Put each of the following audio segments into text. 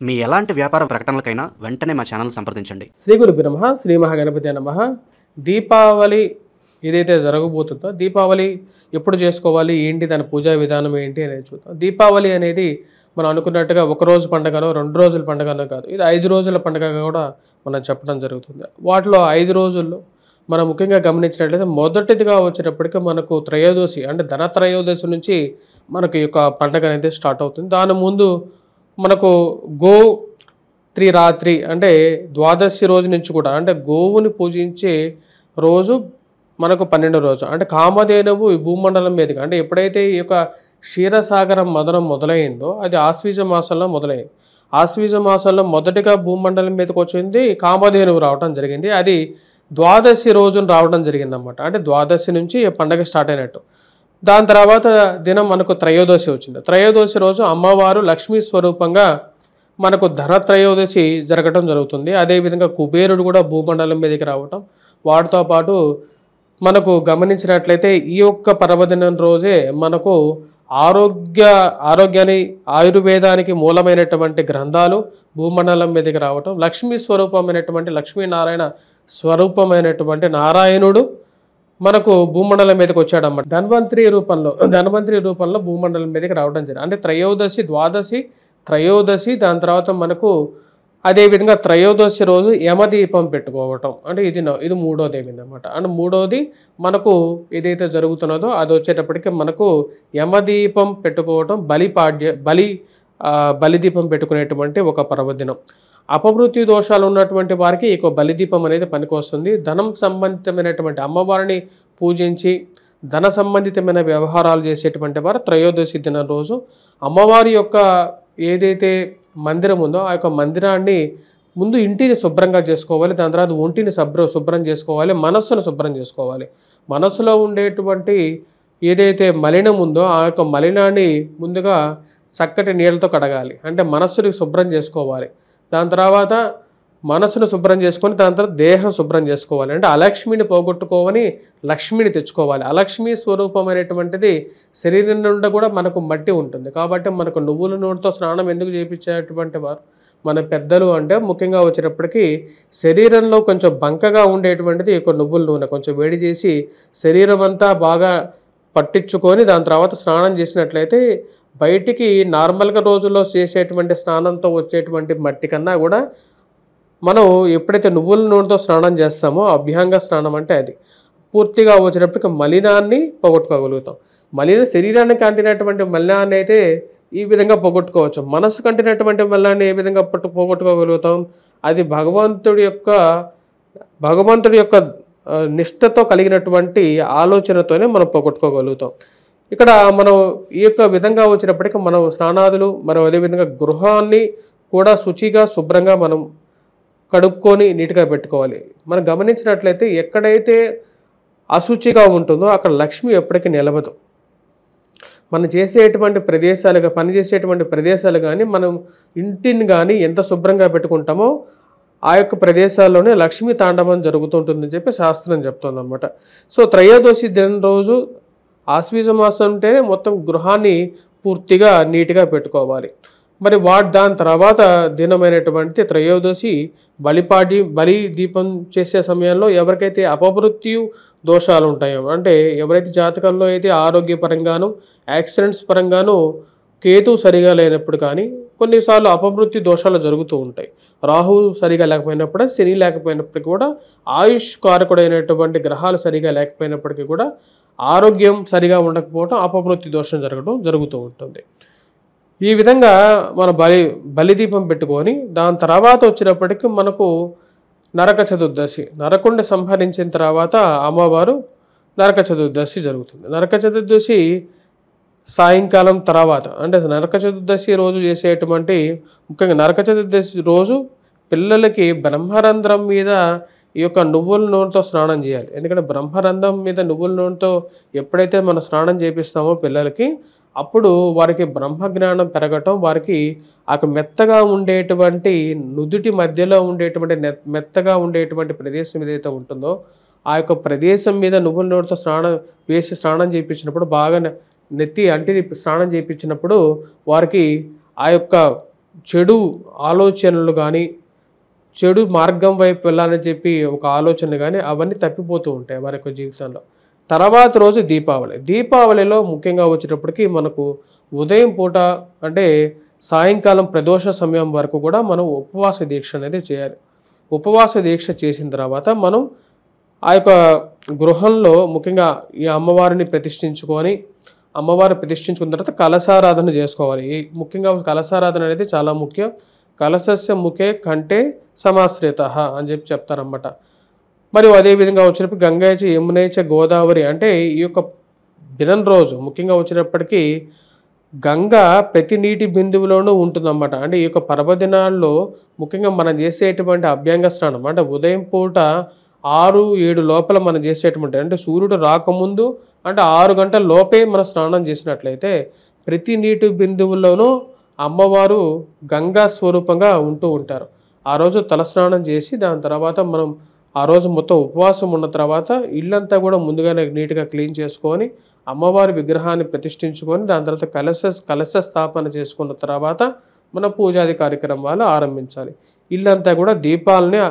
మీ ఎలాంటి వ్యాపార ప్రకటనలకైనా వెంటనే మా ఛానల్ సంప్రదించండి. శ్రీ గురుభ్యో నమః. శ్రీ మహాగణపతి నమః. దీపావళి ఏదైతే జరగబోతుందో దీపావళి ఎప్పుడు చేసుకోవాలి, ఏంటి దాని పూజా విధానం ఏంటి అనేది చూద్దాం. దీపావళి అనేది మనం అనుకున్నట్టుగా ఒక రోజు పండుగనో 2 రోజుల పండుగనో కాదు, ఇది 5 రోజుల పండుగగా కూడా మనం చెప్పడం జరుగుతుంది. వాటిలో 5 రోజుల్లో మనం ముఖ్యంగా గమనించినట్లయితే మొదటిదిగా వచ్చేటప్పటికి మనకు త్రయోదశి అంటే ధనత్రయోదశి నుంచి మనకి యొక్క పండుగ అనేది స్టార్ట్ అవుతుంది. దాని ముందు మనకు రాత్రి అంటే ద్వాదశి రోజు నుంచి కూడా అంటే గోవుని పూజించే రోజు మనకు 12 రోజు అంటే కామధేనువు ఈ భూమండలం మీదకి అంటే ఎప్పుడైతే ఈ యొక్క క్షీరసాగరం మదనం మొదలైందో అది ఆశ్వీజ మాసంలో మొదలైంది. ఆశ్వీజ మాసంలో మొదటిగా భూమండలం మీదకి వచ్చింది కామధేనువు రావడం జరిగింది. అది ద్వాదశి రోజున రావడం జరిగింది అన్నమాట. అంటే ద్వాదశి నుంచి పండగ స్టార్ట్ అయినట్టు. దాని తర్వాత దినం మనకు త్రయోదశి వచ్చింది. త్రయోదశి రోజు అమ్మవారు లక్ష్మీ స్వరూపంగా మనకు ధనత్రయోదశి జరగటం జరుగుతుంది. అదేవిధంగా కుబేరుడు కూడా భూమండలం మీదకి రావటం, వాటితో పాటు మనకు గమనించినట్లయితే ఈ యొక్క పర్వదినం రోజే మనకు ఆరోగ్యాన్ని ఆయుర్వేదానికి మూలమైనటువంటి గ్రంథాలు భూమండలం మీదకి రావటం, లక్ష్మీ స్వరూపమైనటువంటి లక్ష్మీనారాయణ స్వరూపమైనటువంటి నారాయణుడు మనకు భూమండలం మీదకి వచ్చాడన్నమాట. ధన్వంతరి రూపంలో భూమండలం మీదకి రావడం జరిగింది. అంటే త్రయోదశి దాని తర్వాత మనకు అదేవిధంగా త్రయోదశి రోజు యమదీపం పెట్టుకోవటం అంటే ఇది మూడోది ఏమిందన్నమాట. అండ్ మూడోది మనకు ఏదైతే జరుగుతున్నదో అది వచ్చేటప్పటికి మనకు యమదీపం పెట్టుకోవటం, బలిదీపం పెట్టుకునేటువంటి ఒక పర్వదినం. అపమృత్యు దోషాలు ఉన్నటువంటి వారికి ఈ బలిదీపం అనేది పనికొస్తుంది. ధనం సంబంధితమైనటువంటి అమ్మవారిని పూజించి ధన సంబంధితమైన వ్యవహారాలు చేసేటువంటి వారు త్రయోదశి దినం రోజు అమ్మవారి యొక్క ఏదైతే మందిరం ఉందో ఆ యొక్క మందిరాన్ని ముందు ఇంటిని శుభ్రంగా చేసుకోవాలి, దాని తర్వాత ఒంటిని శుభ్రం చేసుకోవాలి, మనస్సును శుభ్రం చేసుకోవాలి. మనస్సులో ఉండేటువంటి ఏదైతే మలినం ఉందో ఆ యొక్క మలినాన్ని ముందుగా చక్కటి నీళ్ళతో కడగాలి, అంటే మనస్సుని శుభ్రం చేసుకోవాలి. దాని తర్వాత మనసును శుభ్రం చేసుకొని దాని తర్వాత దేహం శుభ్రం చేసుకోవాలి, అంటే అలక్ష్మిని పోగొట్టుకోవని లక్ష్మిని తెచ్చుకోవాలి. అలక్ష్మి స్వరూపమైనటువంటిది శరీరం నుండి కూడా మనకు మట్టి ఉంటుంది. కాబట్టి మనకు నువ్వుల నూనెతో స్నానం ఎందుకు చేయించేటువంటి వారు మన పెద్దలు అంటే ముఖ్యంగా వచ్చేటప్పటికి శరీరంలో కొంచెం బంకగా ఉండేటువంటిది ఒక నువ్వుల నూనె కొంచెం వేడి చేసి శరీరం అంతా బాగా పట్టించుకొని దాని తర్వాత స్నానం చేసినట్లయితే బయటికి నార్మల్గా రోజుల్లో చేసేటువంటి స్నానంతో వచ్చేటువంటి మట్టి కన్నా కూడా మనం ఎప్పుడైతే నువ్వుల నూనెతో స్నానం చేస్తామో అభ్యంగ స్నానం అంటే అది పూర్తిగా వచ్చేటప్పటికి మలినాన్ని పోగొట్టుకోగలుగుతాం. శరీరానికి అంటినటువంటి మలినాన్ని అయితే ఈ విధంగా పోగొట్టుకోవచ్చు. మనసు కంటినటువంటి మలినాన్ని ఏ విధంగా పోగొట్టుకోగలుగుతాం? అది భగవంతుడి యొక్క నిష్ఠతో కలిగినటువంటి ఆలోచనతోనే మనం పోగొట్టుకోగలుగుతాం. ఇక్కడ మనం ఈ యొక్క విధంగా వచ్చినప్పటికీ మనం స్నానాదులు మరియు అదేవిధంగా గృహాన్ని కూడా శుచిగా శుభ్రంగా మనం కడుక్కొని నీట్గా పెట్టుకోవాలి. మనం గమనించినట్లయితే ఎక్కడైతే అశుచిగా ఉంటుందో అక్కడ లక్ష్మి ఎప్పటికీ నిలవదు. మనం చేసేటువంటి పనిచేసేటువంటి ప్రదేశాలు కానీ మనం ఇంటిని కానీ ఎంత శుభ్రంగా పెట్టుకుంటామో ఆ యొక్క ప్రదేశాల్లోనే లక్ష్మీ తాండవం జరుగుతుంటుందని చెప్పి శాస్త్రం చెప్తుంది అన్నమాట. సో త్రయోదశి దినం రోజు ఆశ్వీజ మాసం ఉంటేనే మొత్తం గృహాన్ని పూర్తిగా నీట్గా పెట్టుకోవాలి. మరి దాని తర్వాత దినమైనటువంటి త్రయోదశి బలి దీపం చేసే సమయంలో ఎవరికైతే అపమృత్యు దోషాలు ఉంటాయో అంటే ఎవరైతే జాతకంలో అయితే ఆరోగ్యపరంగాను యాక్సిడెంట్స్ పరంగాను కేతు సరిగా లేనప్పుడు కానీ కొన్నిసార్లు అపమృత్యు దోషాలు జరుగుతూ ఉంటాయి. రాహు సరిగా లేకపోయినప్పుడు, శని లేకపోయినప్పటికీ కూడా ఆయుష్ కారకుడైనటువంటి గ్రహాలు సరిగా లేకపోయినప్పటికీ కూడా ఆరోగ్యం సరిగా ఉండకపోవడం అపమృత్యు దోషం జరుగుతూ ఉంటుంది. ఈ విధంగా మన బలిదీపం పెట్టుకొని దాని తర్వాత వచ్చినప్పటికీ మనకు నరక చతుర్దశి, నరకుడిని సంహరించిన తర్వాత అమ్మవారు నరక చతుర్దశి జరుగుతుంది. నరక చతుర్దశి సాయంకాలం తర్వాత అంటే నరక చతుర్దశి రోజు చేసేటువంటి ముఖ్యంగా నరక చతుర్దశి రోజు పిల్లలకి బ్రహ్మరంధ్రం మీద ఈ యొక్క నువ్వుల నూనెతో స్నానం చేయాలి. ఎందుకంటే బ్రహ్మరంధ్రం మీద నువ్వుల నూనెతో ఎప్పుడైతే మనం స్నానం చేపిస్తామో పిల్లలకి అప్పుడు వారికి బ్రహ్మజ్ఞానం పెరగటం, వారికి ఆ మెత్తగా ఉండేటువంటి నుదుటి మధ్యలో ఉండేటువంటి మెత్తగా ఉండేటువంటి ప్రదేశం ఏదైతే ఉంటుందో ఆ యొక్క ప్రదేశం మీద నువ్వుల నూనెతో స్నానం చేయించినప్పుడు బాగా నెత్తి అంటిని స్నానం చేయించినప్పుడు వారికి ఆ యొక్క చెడు ఆలోచనలు కానీ, చెడు మార్గం వైపు వెళ్ళాలని చెప్పి ఒక ఆలోచన కానీ అవన్నీ తప్పిపోతూ ఉంటాయి వారి యొక్క జీవితంలో. తర్వాత రోజు దీపావళి. దీపావళిలో ముఖ్యంగా వచ్చేటప్పటికి మనకు ఉదయం పూట అంటే సాయంకాలం ప్రదోష సమయం వరకు కూడా మనం ఉపవాస దీక్ష అనేది చేయాలి. ఉపవాస దీక్ష చేసిన తర్వాత మనం ఆ యొక్క గృహంలో ముఖ్యంగా ఈ అమ్మవారిని ప్రతిష్ఠించుకొని, అమ్మవారిని ప్రతిష్ఠించుకున్న తర్వాత కలశారాధన చేసుకోవాలి. ముఖ్యంగా కలశారాధన అనేది చాలా ముఖ్యం. కలశస్య ముఖే కంటే సమాశ్రిత అని చెప్పి చెప్తారన్నమాట. మరియు అదేవిధంగా వచ్చినప్పుడు గంగేచ యమునేచ గోదావరి అంటే ఈ యొక్క దినం రోజు ముఖ్యంగా వచ్చేటప్పటికీ గంగ ప్రతి నీటి బిందువులోనూ ఉంటుందన్నమాట. అంటే ఈ యొక్క పర్వదినాల్లో ముఖ్యంగా మనం చేసేటువంటి అభ్యంగ స్నానం అంటే ఉదయం పూట 6-7 లోపల మనం చేసేటువంటి అంటే సూర్యుడు రాకముందు అంటే 6 గంటల లోపే మనం స్నానం చేసినట్లయితే ప్రతి నీటి బిందువుల్లోనూ అమ్మవారు గంగా స్వరూపంగా ఉంటూ ఉంటారు. ఆ రోజు తలస్నానం చేసి దాని తర్వాత మనం ఆ రోజు మొత్తం ఉపవాసం ఉన్న తర్వాత ఇల్లంతా కూడా ముందుగానే నీట్గా క్లీన్ చేసుకొని అమ్మవారి విగ్రహాన్ని ప్రతిష్ఠించుకొని దాని తర్వాత కలశ స్థాపన చేసుకున్న తర్వాత మన పూజాది కార్యక్రమాలు ఆరంభించాలి. ఇల్లంతా కూడా దీపాలని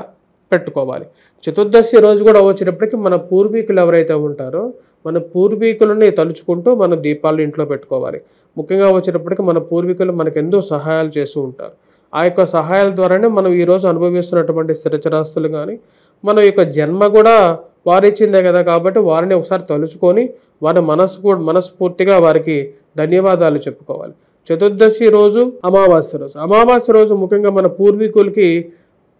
పెట్టుకోవాలి. చతుర్దశి రోజు కూడా వచ్చేటప్పటికి మన పూర్వీకులు ఎవరైతే ఉంటారో మన పూర్వీకులని తలుచుకుంటూ మన దీపాలు ఇంట్లో పెట్టుకోవాలి. ముఖ్యంగా వచ్చేటప్పటికి మన పూర్వీకులు మనకు ఎంతో సహాయాలు చేస్తూ ఉంటారు. ఆ యొక్క సహాయాల ద్వారానే మనం ఈరోజు అనుభవిస్తున్నటువంటి స్థిరచరాస్తులు కానీ మన యొక్క జన్మ కూడా వారిచ్చిందే కదా, కాబట్టి వారిని ఒకసారి తలుచుకొని వారి మనస్ఫూర్తిగా వారికి ధన్యవాదాలు చెప్పుకోవాలి. చతుర్దశి రోజు అమావాస్య రోజు ముఖ్యంగా మన పూర్వీకులకి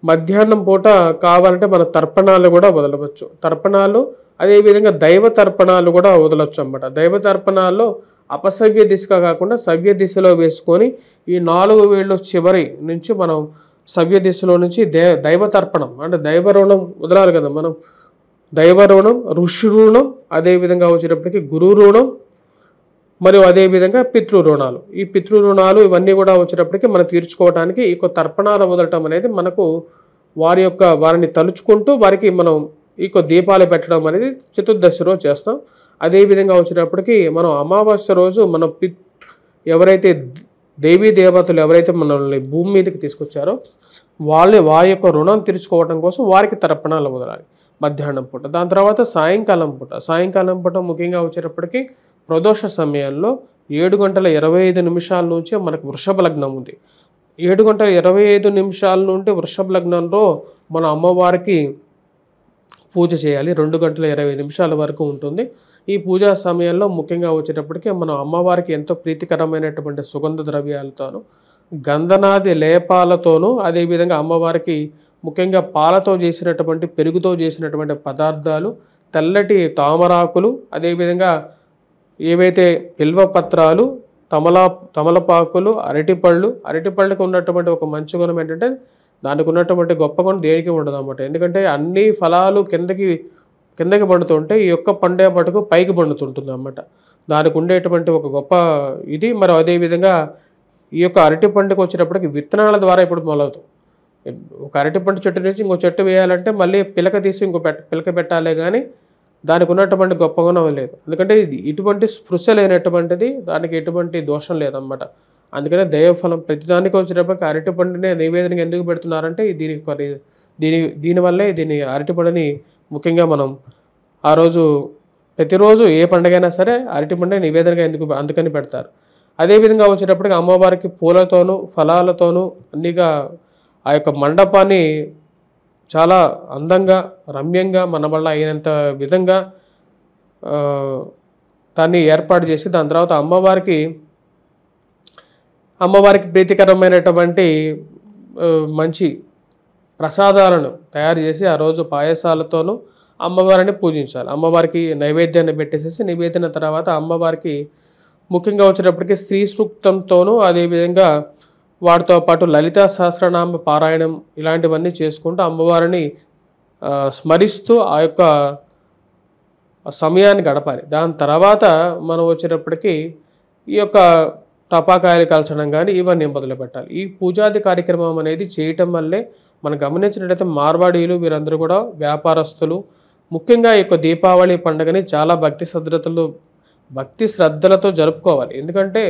మధ్యాహ్నం పూట కావాలంటే మన తర్పణాలు కూడా వదలవచ్చు. తర్పణాలు అదేవిధంగా దైవ తర్పణాలు కూడా వదలవచ్చు అన్నమాట. దైవ తర్పణాల్లో అపసవ్య దిశగా కాకుండా సవ్య దిశలో వేసుకొని ఈ 4 వేళ్ళు చివరి నుంచి మనం సవ్య దిశలో నుంచి దైవ తర్పణం అంటే దైవ రుణం వదలాలి కదా మనం. దైవ రుణం, ఋషి రుణం, అదేవిధంగా వచ్చేటప్పటికి గురు రుణం మరియు అదేవిధంగా పితృ రుణాలు. ఈ పితృ రుణాలు ఇవన్నీ కూడా వచ్చేటప్పటికి మనం తీర్చుకోవడానికి ఈ తర్పణాలు వదలటం అనేది మనకు వారిని తలుచుకుంటూ వారికి మనం ఈ దీపాలు పెట్టడం అనేది చతుర్దశి రోజు చేస్తాం. అదేవిధంగా వచ్చేటప్పటికి మనం అమావాస్య రోజు మన ఎవరైతే దేవీ దేవతలు ఎవరైతే మనల్ని భూమి మీదకి తీసుకొచ్చారో వారి యొక్క రుణం తీర్చుకోవడం కోసం వారికి తర్పణాలు వదలాలి మధ్యాహ్నం పూట. దాని తర్వాత సాయంకాలం పూట ముఖ్యంగా వచ్చేటప్పటికి ప్రదోష సమయంలో 7:25 నుంచి మనకు వృషభ లగ్నం ఉంది. 7:25 నుండి వృషభ లగ్నంలో మన అమ్మవారికి పూజ చేయాలి. 2:20 వరకు ఉంటుంది. ఈ పూజా సమయంలో ముఖ్యంగా వచ్చేటప్పటికి మనం అమ్మవారికి ఎంతో ప్రీతికరమైనటువంటి సుగంధ ద్రవ్యాలతోనూ గంధనాది లేపాలతోనూ అదేవిధంగా అమ్మవారికి ముఖ్యంగా పాలతో చేసినటువంటి పెరుగుతో చేసినటువంటి పదార్థాలు, తెల్లటి తామరాకులు, అదేవిధంగా ఏవైతే బిల్వపత్రాలు, తమలపాకులు, అరటిపళ్ళకి ఉన్నటువంటి ఒక మంచి గుణం ఏంటంటే దానికి ఉన్నటువంటి గొప్ప గుణం దేనికి ఉండదు అన్నమాట. ఎందుకంటే అన్ని ఫలాలు కిందకి పండుతుంటే ఈ యొక్క పండే పట్టుకు పైకి పండుతుంటుంది అన్నమాట. దానికి ఉండేటువంటి ఒక గొప్ప ఇది. మరి అదేవిధంగా ఈ యొక్క అరటి పండుగ వచ్చేటప్పటికి విత్తనాల ద్వారా ఇప్పుడు మొలవుతాం. ఒక అరటి పండు చెట్టు నుంచి ఇంకో చెట్టు వేయాలంటే మళ్ళీ పిలక తీసి ఇంకో పిలక పెట్టాలే కానీ దానికి ఉన్నటువంటి గొప్ప గుణం లేదు. ఎందుకంటే ఇది ఇటువంటి స్పృశ లేనటువంటిది, దానికి ఎటువంటి దోషం లేదన్నమాట. అందుకనే దైవఫలం ప్రతిదానికి వచ్చేటప్పటికి అరటి పండునే నైవేద్యంగా ఎందుకు పెడుతున్నారంటే దీనివల్లే దీని అరటి పండుని ముఖ్యంగా మనం ఆ రోజు ప్రతిరోజు ఏ పండుగైనా సరే అరటి పండుగ నివేదనగా అందుకని పెడతారు. అదేవిధంగా వచ్చేటప్పటికి అమ్మవారికి పూలతోనూ ఫలాలతోనూ అన్నిగా ఆ యొక్క మండపాన్ని చాలా అందంగా రమ్యంగా మన వల్ల అయినంత విధంగా దాన్ని ఏర్పాటు చేసి దాని తర్వాత అమ్మవారికి ప్రీతికరమైనటువంటి మంచి ప్రసాదాలను తయారు చేసి ఆ రోజు పాయసాలతోనూ అమ్మవారిని పూజించాలి. అమ్మవారికి నైవేద్యాన్ని పెట్టేసేసి నివేదన తర్వాత అమ్మవారికి ముఖ్యంగా వచ్చేటప్పటికి శ్రీ సూక్తంతోనూ అదేవిధంగా వాటితో పాటు లలితా సహస్రనామ పారాయణం ఇలాంటివన్నీ చేసుకుంటూ అమ్మవారిని స్మరిస్తూ ఆ యొక్క సమయాన్ని గడపాలి. దాని తర్వాత మనం వచ్చేటప్పటికి ఈ యొక్క టపాకాయలు కాల్చడం కానీ ఇవన్నీ మొదలు పెట్టాలి. ఈ పూజాది కార్యక్రమం అనేది చేయటం వల్లే మనం గమనించినట్లయితే మార్వాడీలు వీరందరూ కూడా వ్యాపారస్తులు ముఖ్యంగా ఈ యొక్క దీపావళి పండుగని చాలా భక్తి శ్రద్ధలతో జరుపుకోవాలి. ఎందుకంటే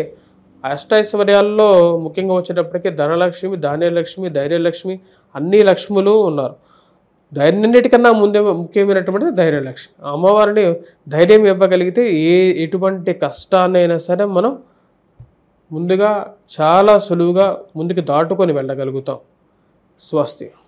అష్టైశ్వర్యాల్లో ముఖ్యంగా వచ్చేటప్పటికి ధనలక్ష్మి, ధాన్యలక్ష్మి, ధైర్యలక్ష్మి అన్ని లక్ష్ములు ఉన్నారు. ధైర్యాన్నిటికన్నా ముందే ముఖ్యమైనటువంటిది ధైర్యలక్ష్మి. అమ్మవారిని ధైర్యం ఇవ్వగలిగితే ఎటువంటి కష్టాన్నైనా సరే మనం ముందుగా చాలా సులువుగా ముందుకు దాటుకొని వెళ్ళగలుగుతాం. స్వస్తి.